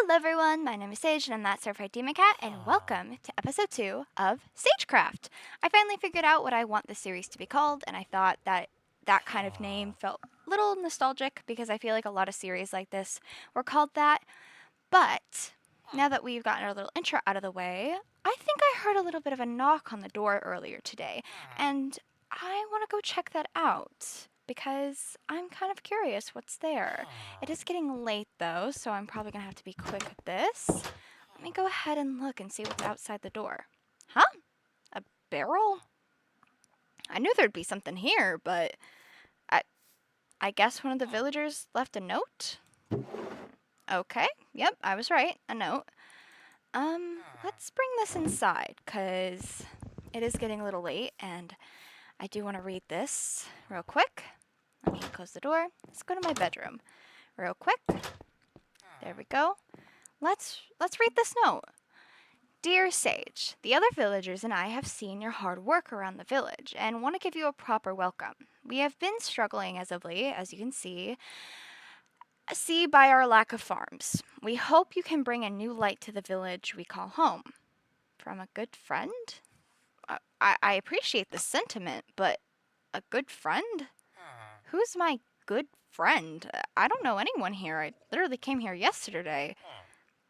Hello everyone, my name is Sage and I'm that certified demon cat, and welcome to episode 2 of SageCraft. I finally figured out what I want this series to be called, and I thought that that kind of name felt a little nostalgic because I feel like a lot of series like this were called that. But now that we've gotten our little intro out of the way, I think I heard a little bit of a knock on the door earlier today, and I want to go check that out because I'm kind of curious what's there. It is getting late though, so I'm probably gonna have to be quick at this. Let me go ahead and look and see what's outside the door. Huh? A barrel? I knew there'd be something here, but I guess one of the villagers left a note? Okay, yep, I was right, a note. Let's bring this inside, cause it is getting a little late, and I do want to read this real quick. Let me close the door. Let's go to my bedroom real quick. There we go. Let's read this note. Dear Sage, the other villagers and I have seen your hard work around the village and want to give you a proper welcome. We have been struggling as of late, as you can see by our lack of farms. We hope you can bring a new light to the village we call home. From a good friend? I appreciate the sentiment, but a good friend? Who's my good friend? I don't know anyone here. I literally came here yesterday.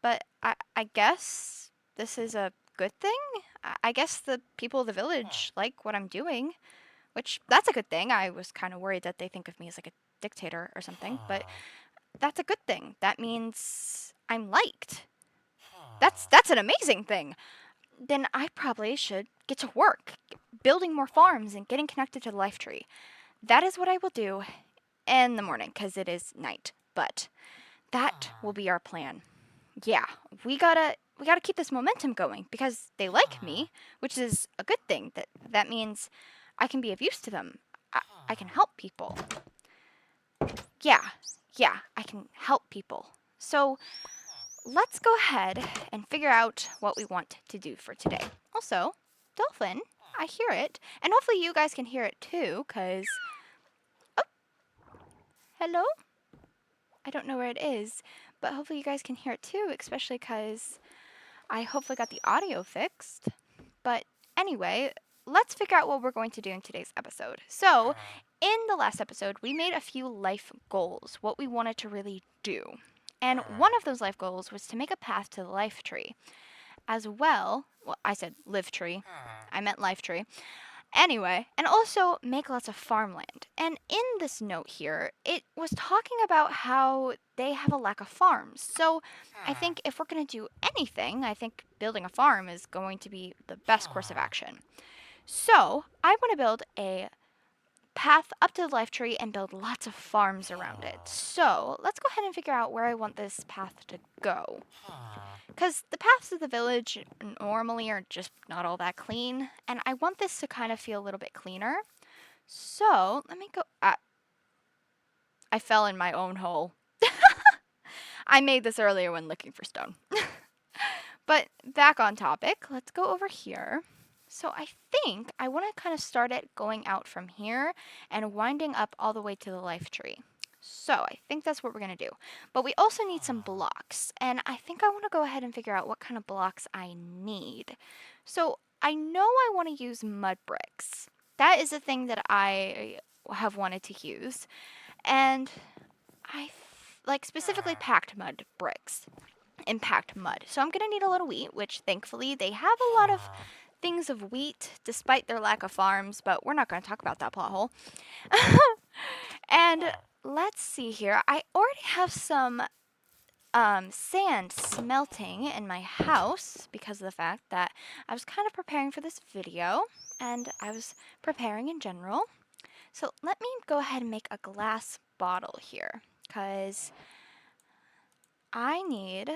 But I guess this is a good thing? I guess the people of the village like what I'm doing, which that's a good thing. I was kind of worried that they think of me as like a dictator or something, but that's a good thing. That means I'm liked. That's an amazing thing. Then I probably should get to work, building more farms and getting connected to the life tree. That is what I will do in the morning, because it is night. But that will be our plan. Yeah, we gotta keep this momentum going because they like me, which is a good thing. That means I can be of use to them. I can help people. Yeah, I can help people. So let's go ahead and figure out what we want to do for today. Also, dolphin, I hear it, and hopefully you guys can hear it too, because... Oh, hello? I don't know where it is, but hopefully you guys can hear it too, especially because I hopefully got the audio fixed. But anyway, let's figure out what we're going to do in today's episode. So, in the last episode, we made a few life goals, what we wanted to really do. And one of those life goals was to make a path to the life tree. As well, I said live tree. I meant life tree. Anyway, and also make lots of farmland. And in this note here, it was talking about how they have a lack of farms. So I think if we're going to do anything, I think building a farm is going to be the best course of action. So I want to build a path up to the life tree and build lots of farms around it. So let's go ahead and figure out where I want this path to go. Because the paths of the village normally are just not all that clean, and I want this to kind of feel a little bit cleaner. So let me go. I fell in my own hole. I made this earlier when looking for stone. But back on topic, let's go over here. So I think I want to kind of start it going out from here and winding up all the way to the life tree. So I think that's what we're going to do. But we also need some blocks, and I think I want to go ahead and figure out what kind of blocks I need. So I know I want to use mud bricks. That is a thing that I have wanted to use. And I like specifically packed mud bricks. Impact mud. So I'm going to need a little wheat, which thankfully they have a lot of things of wheat despite their lack of farms, but we're not going to talk about that plot hole. And let's see here. I already have some sand smelting in my house because of the fact that I was kind of preparing for this video, and I was preparing in general. So let me go ahead and make a glass bottle here, because I need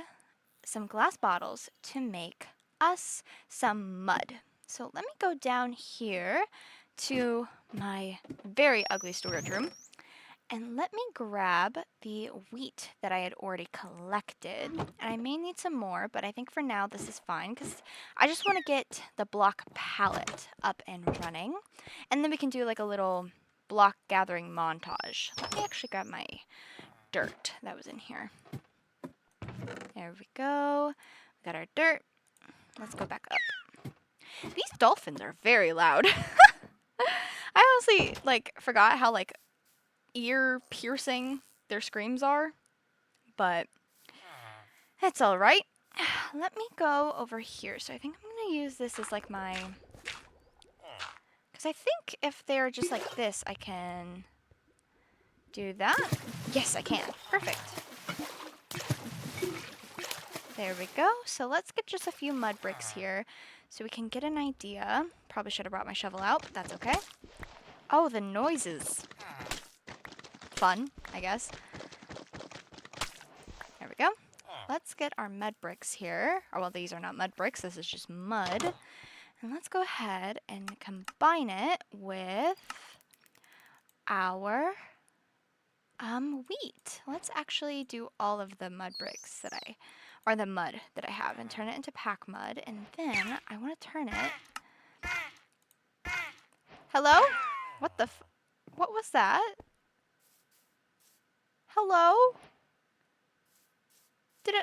some glass bottles to make us some mud. So let me go down here to my very ugly storage room, and let me grab the wheat that I had already collected. And I may need some more, but I think for now this is fine because I just want to get the block palette up and running. And then we can do like a little block gathering montage. Let me actually grab my dirt that was in here. There we go. We got our dirt. Let's go back up. These dolphins are very loud. I honestly, like, forgot how, like, ear-piercing their screams are. But it's alright. Let me go over here. So I think I'm going to use this as, like, my... Because I think if they're just like this, I can do that. Yes, I can. Perfect. There we go. So let's get just a few mud bricks here so we can get an idea. Probably should have brought my shovel out, but that's okay. Oh, the noises. Fun, I guess. There we go. Let's get our mud bricks here. Oh, well, these are not mud bricks. This is just mud. And let's go ahead and combine it with our wheat. Let's actually do all of the mud bricks that or the mud that I have and turn it into pack mud. And then I want to turn it. Hello? What what was that? Hello? Did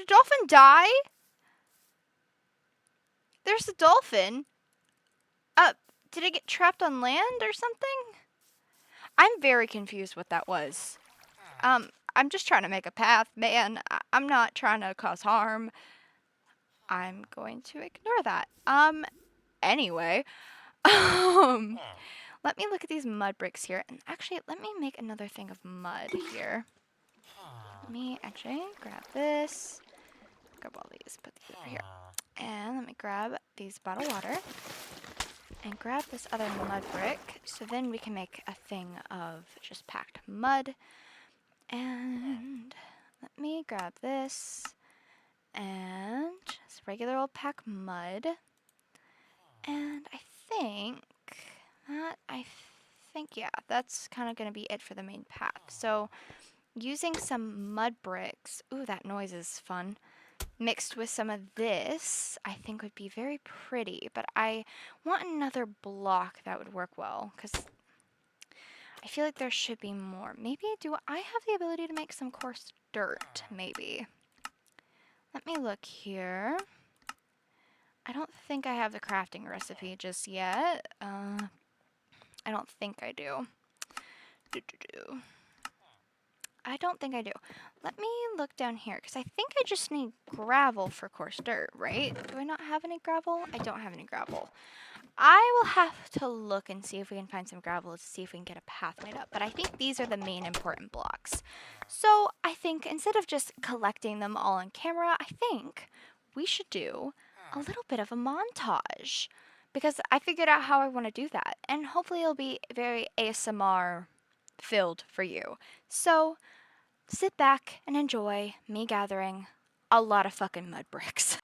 a dolphin die? There's a dolphin. Did it get trapped on land or something? I'm very confused what that was. I'm just trying to make a path, man. I'm not trying to cause harm. I'm going to ignore that. Anyway. Let me look at these mud bricks here. And actually, let me make another thing of mud here. Let me actually grab this. Grab all these, put these over here. And let me grab these bottled water. And grab this other mud brick. So then we can make a thing of just packed mud. And let me grab this. And just regular old pack mud. And I think, yeah, that's kind of going to be it for the main path. So using some mud bricks, ooh, that noise is fun, mixed with some of this, I think would be very pretty. But I want another block that would work well, because I feel like there should be more. Maybe, do I have the ability to make some coarse dirt? Maybe. Let me look here. I don't think I have the crafting recipe just yet. I don't think I do. I don't think I do. Let me look down here, because I think I just need gravel for coarse dirt, right? Do I not have any gravel? I don't have any gravel. I will have to look and see if we can find some gravel to see if we can get a path made up. But I think these are the main important blocks. So I think instead of just collecting them all on camera, I think we should do a little bit of a montage. Because I figured out how I want to do that. And hopefully it'll be very ASMR filled for you. So sit back and enjoy me gathering a lot of fucking mud bricks.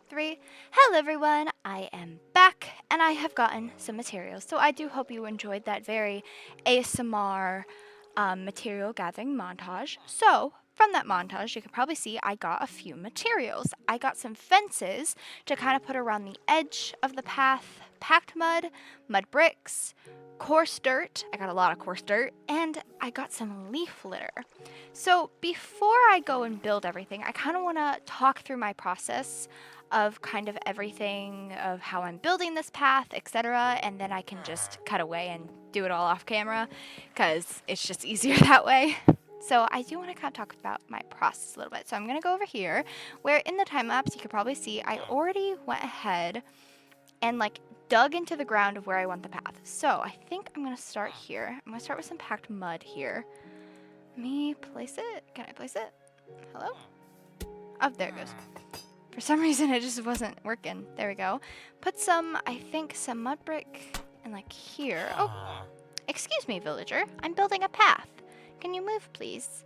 3. Hello everyone, I am back and I have gotten some materials. So I do hope you enjoyed that very ASMR material gathering montage. So from that montage, you can probably see I got a few materials. I got some fences to kind of put around the edge of the path, packed mud, mud bricks, coarse dirt. I got a lot of coarse dirt, and I got some leaf litter. So before I go and build everything, I kind of want to talk through my process of kind of everything of how I'm building this path, etc. And then I can just cut away and do it all off camera because it's just easier that way. So I do want to kind of talk about my process a little bit. So I'm going to go over here where in the time lapse you can probably see I already went ahead and like dug into the ground of where I want the path. So I think I'm going to start here. I'm going to start with some packed mud here. Let me place it. Can I place it? Hello? Oh, there it goes. For some reason, it just wasn't working. There we go. Put some, I think, some mud brick in like here. Oh, excuse me, villager. I'm building a path. Can you move, please?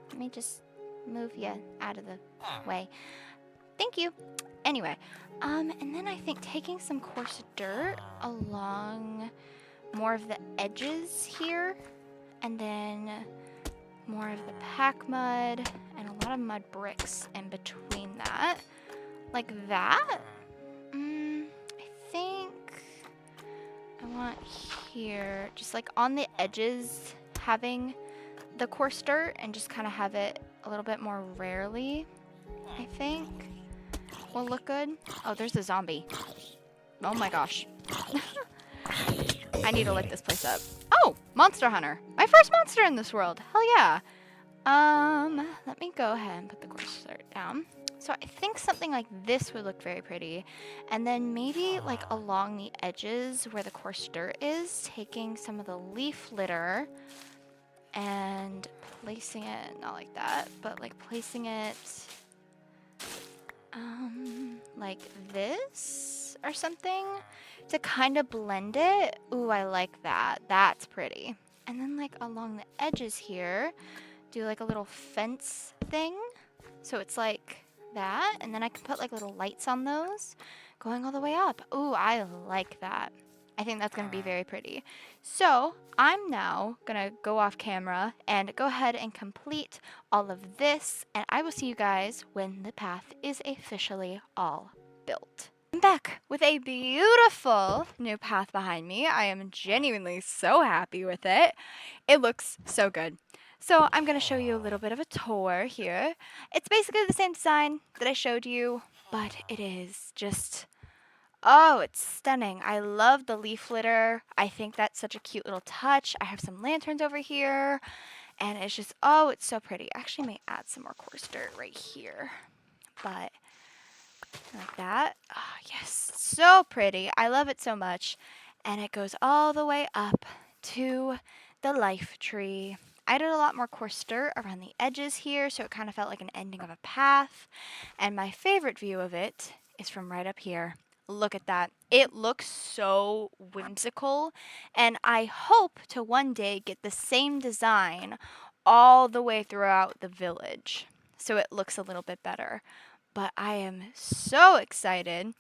Let me just move you out of the way. Thank you. Anyway, and then I think taking some coarse dirt along more of the edges here, and then more of the pack mud and a lot of mud bricks in between that. Like that. I think I want here, just like on the edges, having the coarse dirt and just kind of have it a little bit more rarely, I think will look good. Oh, there's a zombie. Oh my gosh. I need to light this place up. Oh, Monster Hunter. My first monster in this world. Hell yeah. Let me go ahead and put the coarse dirt down. So I think something like this would look very pretty. And then maybe like along the edges where the coarse dirt is, taking some of the leaf litter and placing it, not like that, but like placing it like this or something to kind of blend it. Ooh, I like that. That's pretty. And then like along the edges here, do like a little fence thing. So it's like that, and then I can put like little lights on those going all the way up. Ooh, I like that. I think that's going to be very pretty. So I'm now going to go off camera and go ahead and complete all of this, and I will see you guys when the path is officially all built. I'm back with a beautiful new path behind me. I am genuinely so happy with it. It looks so good. So I'm going to show you a little bit of a tour here. It's basically the same design that I showed you, but it is just, oh, it's stunning. I love the leaf litter. I think that's such a cute little touch. I have some lanterns over here, and it's just, oh, it's so pretty. I actually may add some more coarse dirt right here, but like that. Oh, yes, so pretty. I love it so much, and it goes all the way up to the life tree. I did a lot more coarse dirt around the edges here, so it kind of felt like an ending of a path. And my favorite view of it is from right up here. Look at that. It looks so whimsical, and I hope to one day get the same design all the way throughout the village, so it looks a little bit better. But I am so excited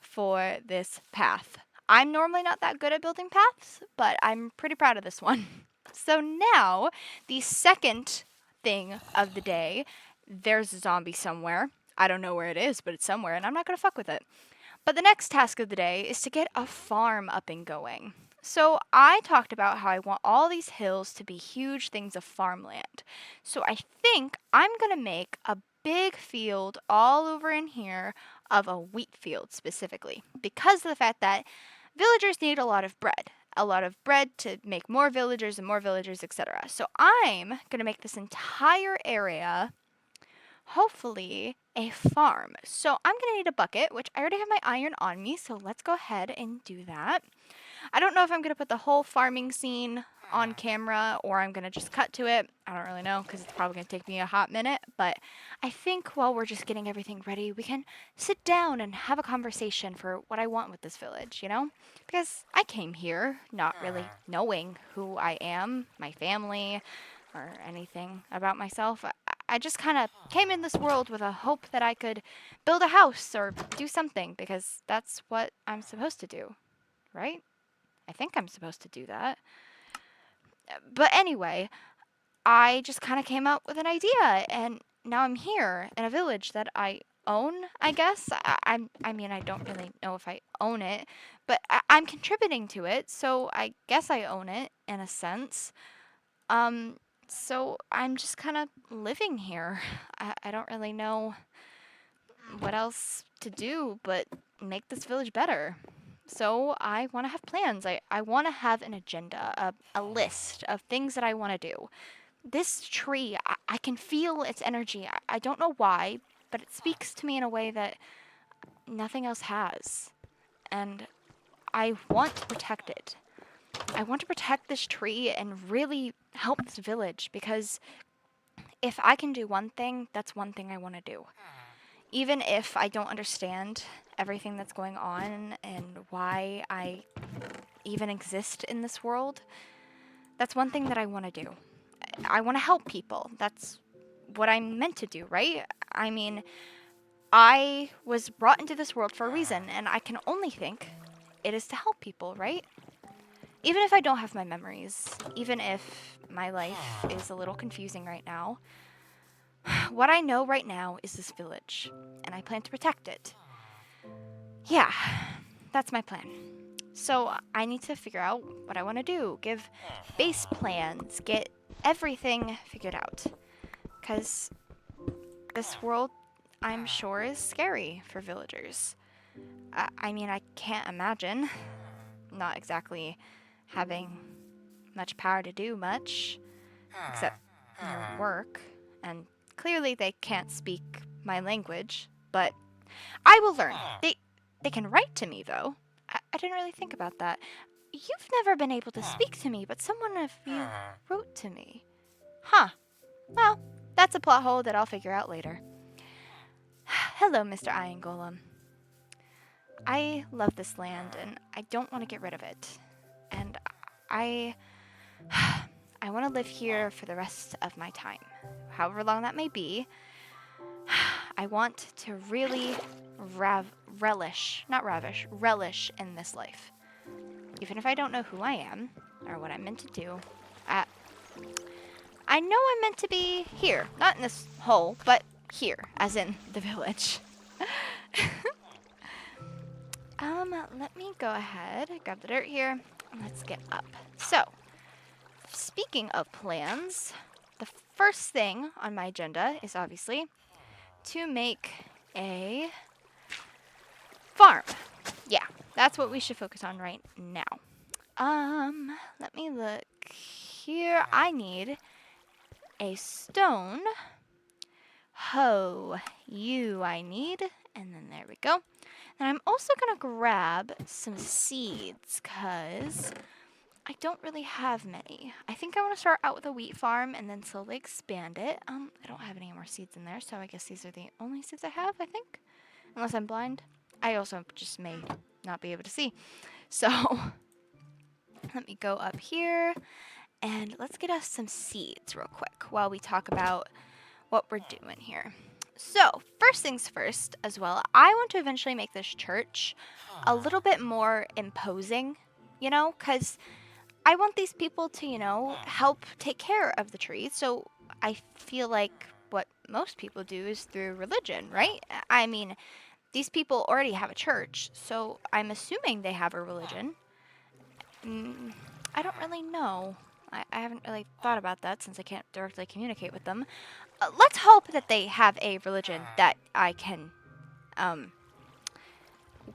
for this path. I'm normally not that good at building paths, but I'm pretty proud of this one. So now, the second thing of the day, there's a zombie somewhere. I don't know where it is, but it's somewhere, and I'm not going to fuck with it. But the next task of the day is to get a farm up and going. So I talked about how I want all these hills to be huge things of farmland. So I think I'm going to make a big field all over in here of a wheat field specifically, because of the fact that villagers need a lot of bread to make more villagers, etc. So I'm going to make this entire area, hopefully, a farm. So I'm going to need a bucket, which I already have my iron on me, so let's go ahead and do that. I don't know if I'm going to put the whole farming scene on camera or I'm going to just cut to it. I don't really know because it's probably going to take me a hot minute, but I think while we're just getting everything ready, we can sit down and have a conversation for what I want with this village, you know? Because I came here not really knowing who I am, my family, or anything about myself. I just kind of came in this world with a hope that I could build a house or do something, because that's what I'm supposed to do, right? I think I'm supposed to do that. But anyway, I just kind of came up with an idea, and now I'm here in a village that I own, I guess. I mean, I don't really know if I own it, but I'm contributing to it, so I guess I own it in a sense. Um, so I'm just kind of living here. I don't really know what else to do but make this village better. So I want to have plans. I want to have an agenda, a list of things that I want to do. This tree, I can feel its energy. I don't know why, but it speaks to me in a way that nothing else has. And I want to protect it. I want to protect this tree and really help this village, because if I can do one thing, that's one thing I want to do. Even if I don't understand everything that's going on and why I even exist in this world, that's one thing that I want to do. I want to help people. That's what I'm meant to do, right? I mean, I was brought into this world for a reason, and I can only think it is to help people, right? Even if I don't have my memories, even if my life is a little confusing right now, what I know right now is this village, and I plan to protect it. Yeah, that's my plan. So I need to figure out what I want to do, give base plans, get everything figured out. Because this world, I'm sure, is scary for villagers. I mean, I can't imagine not exactly having much power to do much, except work. And clearly they can't speak my language, but I will learn. They can write to me, though. I didn't really think about that. You've never been able to speak to me, but someone of you wrote to me. Huh. Well, that's a plot hole that I'll figure out later. Hello, Mr. Iron Golem. I love this land, and I don't want to get rid of it. And I want to live here for the rest of my time, however long that may be. I want to really relish in this life. Even if I don't know who I am or what I'm meant to do, I know I'm meant to be here. Not in this hole, but here, as in the village. Let me go ahead, grab the dirt here, and let's get up. So, speaking of plans, the first thing on my agenda is obviously to make a farm. Yeah, that's what we should focus on right now. Let me look here. I need a stone hoe. I need, and then there we go. And I'm also gonna grab some seeds, cause I don't really have many. I think I want to start out with a wheat farm and then slowly expand it. I don't have any more seeds in there, so I guess these are the only seeds I have, I think. Unless I'm blind. I also just may not be able to see. So, let me go up here, and let's get us some seeds real quick while we talk about what we're doing here. So, first things first as well, I want to eventually make this church a little bit more imposing, because I want these people to, help take care of the trees. So I feel like what most people do is through religion, right? I mean, these people already have a church, so I'm assuming they have a religion. I don't really know. I haven't really thought about that since I can't directly communicate with them. Let's hope that they have a religion that I can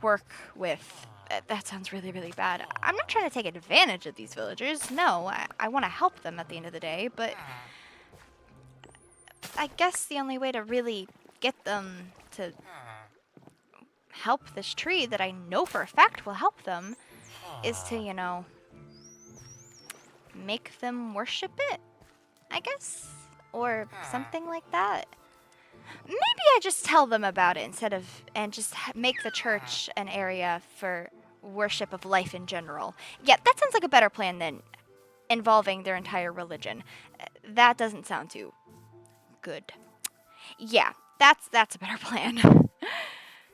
work with. That sounds really, really bad. I'm not trying to take advantage of these villagers. No, I want to help them at the end of the day, but I guess the only way to really get them to help this tree that I know for a fact will help them is to, make them worship it, I guess, or something like that. Maybe I just tell them about it and just make the church an area for worship of life in general. Yeah, that sounds like a better plan than involving their entire religion. That doesn't sound too good. Yeah, that's a better plan.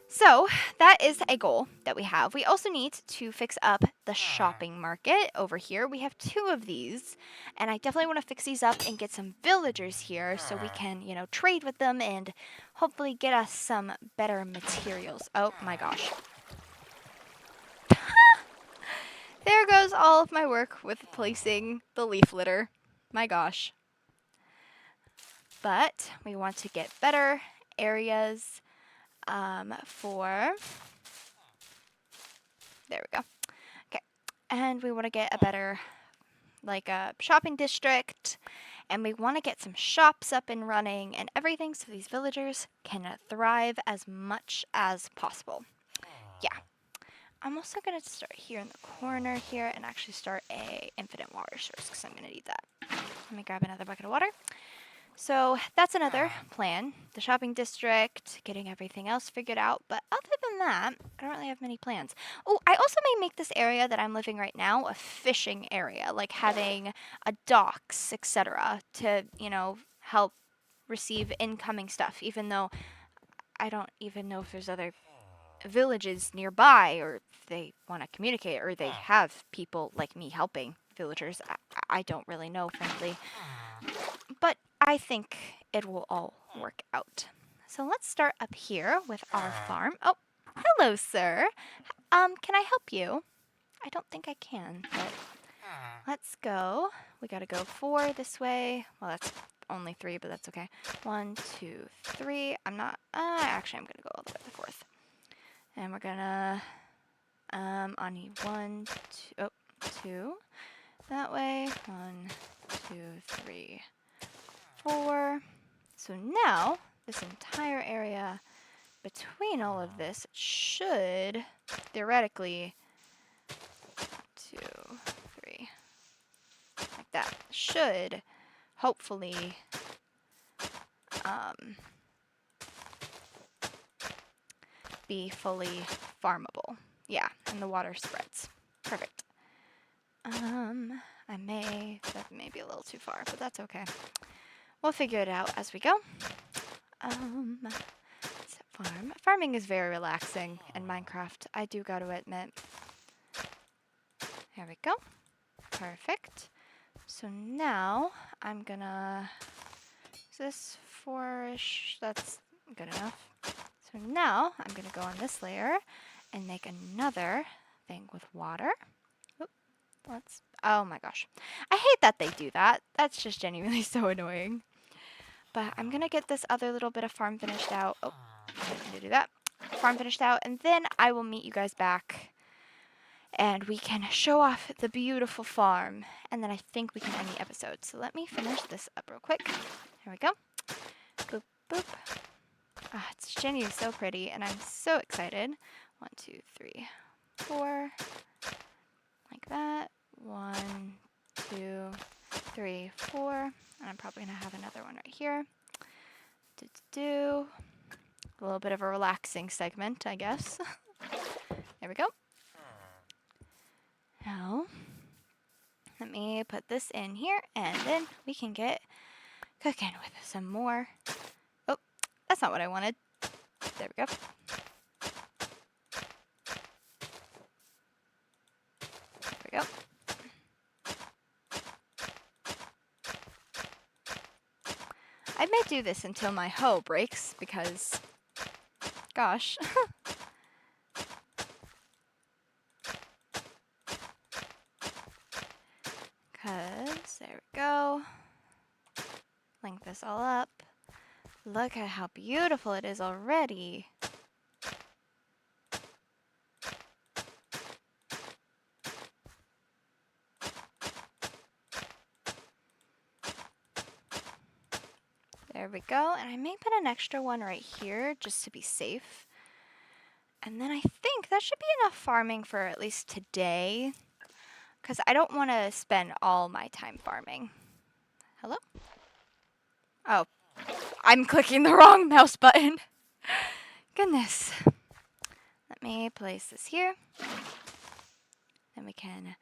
So that is a goal that we have. We also need to fix up the shopping market over here. We have 2 of these, and I definitely want to fix these up and get some villagers here so we can, trade with them and hopefully get us some better materials. Oh my gosh. There goes all of my work with placing the leaf litter. My gosh. But we want to get better areas for... There we go. Okay. And we want to get a better, like a shopping district. And we want to get some shops up and running and everything so these villagers can thrive as much as possible. Yeah. I'm also going to start here in the corner here and actually start a infinite water source because I'm going to need that. Let me grab another bucket of water. So that's another plan. The shopping district, getting everything else figured out. But other than that, I don't really have many plans. Oh, I also may make this area that I'm living right now a fishing area, like having a docks, etc. to, help receive incoming stuff, even though I don't even know if there's other villages nearby or if they want to communicate or they have people like me helping villagers. I don't really know, frankly. But I think it will all work out. So let's start up here with our farm. Oh, hello, sir. Can I help you? I don't think I can, but let's go. We gotta go 4 this way. Well, that's only 3, but that's okay. 1, 2, 3. Actually, I'm gonna go all the way to the 4th. And we're gonna, I need 1, 2. That way. 1, 2, 3, 4. So now, this entire area between all of this should, theoretically, 2, 3, like that, should hopefully be fully farmable. Yeah, and the water spreads. Perfect. That may be a little too far, but that's okay. We'll figure it out as we go. Farm. Farming is very relaxing in Minecraft, I do gotta admit. There we go. Perfect. So now I'm gonna... Is this 4-ish? That's good enough. So now I'm gonna go on this layer and make another thing with water. Oop, oh my gosh. I hate that they do that. That's just genuinely so annoying. But I'm gonna get this other little bit of farm finished out. Oh, I didn't mean to do that. Farm finished out, and then I will meet you guys back and we can show off the beautiful farm, and then I think we can end the episode. So let me finish this up real quick. Here we go. Boop, boop. Ah, it's genuinely so pretty, and I'm so excited. 1, 2, 3, 4. Like that. 1, 2, 3, 4. And I'm probably going to have another one right here. A little bit of a relaxing segment, I guess. There we go. Now, let me put this in here, and then we can get cooking with some more. Oh, that's not what I wanted. There we go. There we go. I may do this until my hoe breaks, because, gosh. Because, there we go. Link this all up. Look at how beautiful it is already. There we go. And I may put an extra one right here just to be safe. And then I think that should be enough farming for at least today, because I don't want to spend all my time farming. Hello? Oh, I'm clicking the wrong mouse button. Goodness. Let me place this here. Then we can...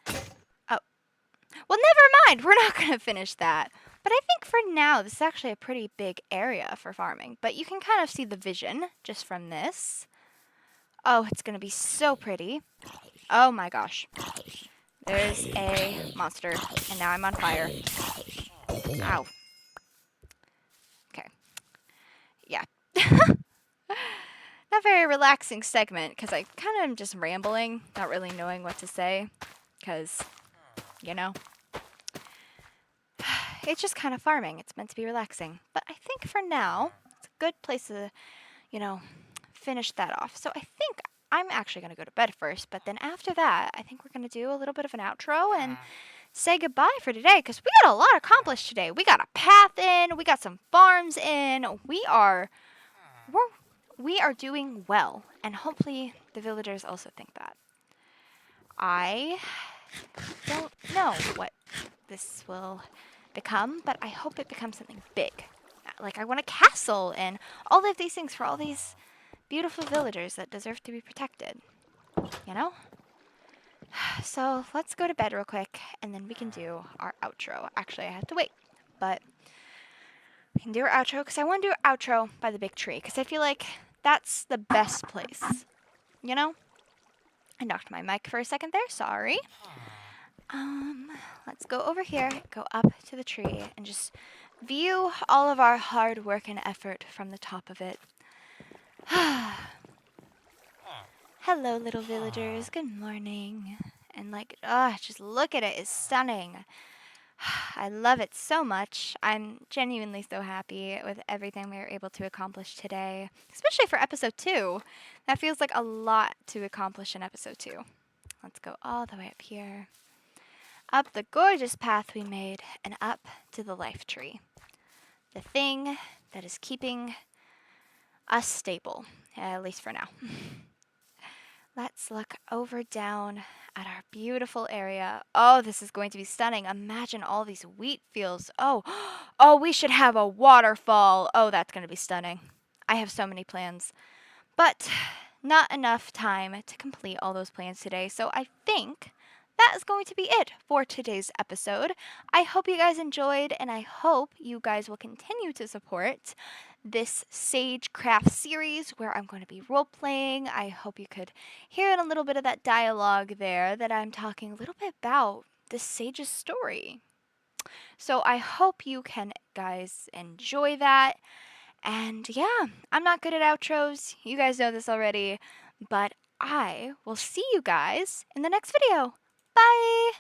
Oh. Well, never mind. We're not going to finish that. But I think for now, this is actually a pretty big area for farming. But you can kind of see the vision just from this. Oh, it's going to be so pretty. Oh my gosh. There's a monster, and now I'm on fire. Ow. Okay. Yeah. Not very relaxing segment, because I kind of am just rambling, not really knowing what to say, because, you know, it's just kind of farming. It's meant to be relaxing. But I think for now, it's a good place to, you know, finish that off. So I think I'm actually going to go to bed first, but then after that, I think we're going to do a little bit of an outro and say goodbye for today, because we got a lot accomplished today. We got a path in, we got some farms in, we are doing well, and hopefully the villagers also think that. I don't know what this will become, but I hope it becomes something big. Like, I want a castle and all of these things for all these beautiful villagers that deserve to be protected. You know? So let's go to bed real quick, and then we can do our outro. Actually, I have to wait, but we can do our outro, because I want to do our outro by the big tree, because I feel like that's the best place. You know? I knocked my mic for a second there. Sorry. Let's go over here, go up to the tree, and just view all of our hard work and effort from the top of it. Hello, little villagers. Good morning. And just look at it. It's stunning. I love it so much. I'm genuinely so happy with everything we were able to accomplish today, especially for episode 2. That feels like a lot to accomplish in episode 2. Let's go all the way up here, up the gorgeous path we made, and up to the life tree. The thing that is keeping us stable, at least for now. Let's look over down at our beautiful area. Oh, this is going to be stunning. Imagine all these wheat fields. Oh, we should have a waterfall. Oh, that's going to be stunning. I have so many plans, but not enough time to complete all those plans today. So I think that is going to be it for today's episode. I hope you guys enjoyed, and I hope you guys will continue to support this SageCraft series where I'm going to be role-playing. I hope you could hear a little bit of that dialogue there that I'm talking a little bit about the Sage's story. So I hope you can guys enjoy that. And yeah, I'm not good at outros. You guys know this already. But I will see you guys in the next video. Bye!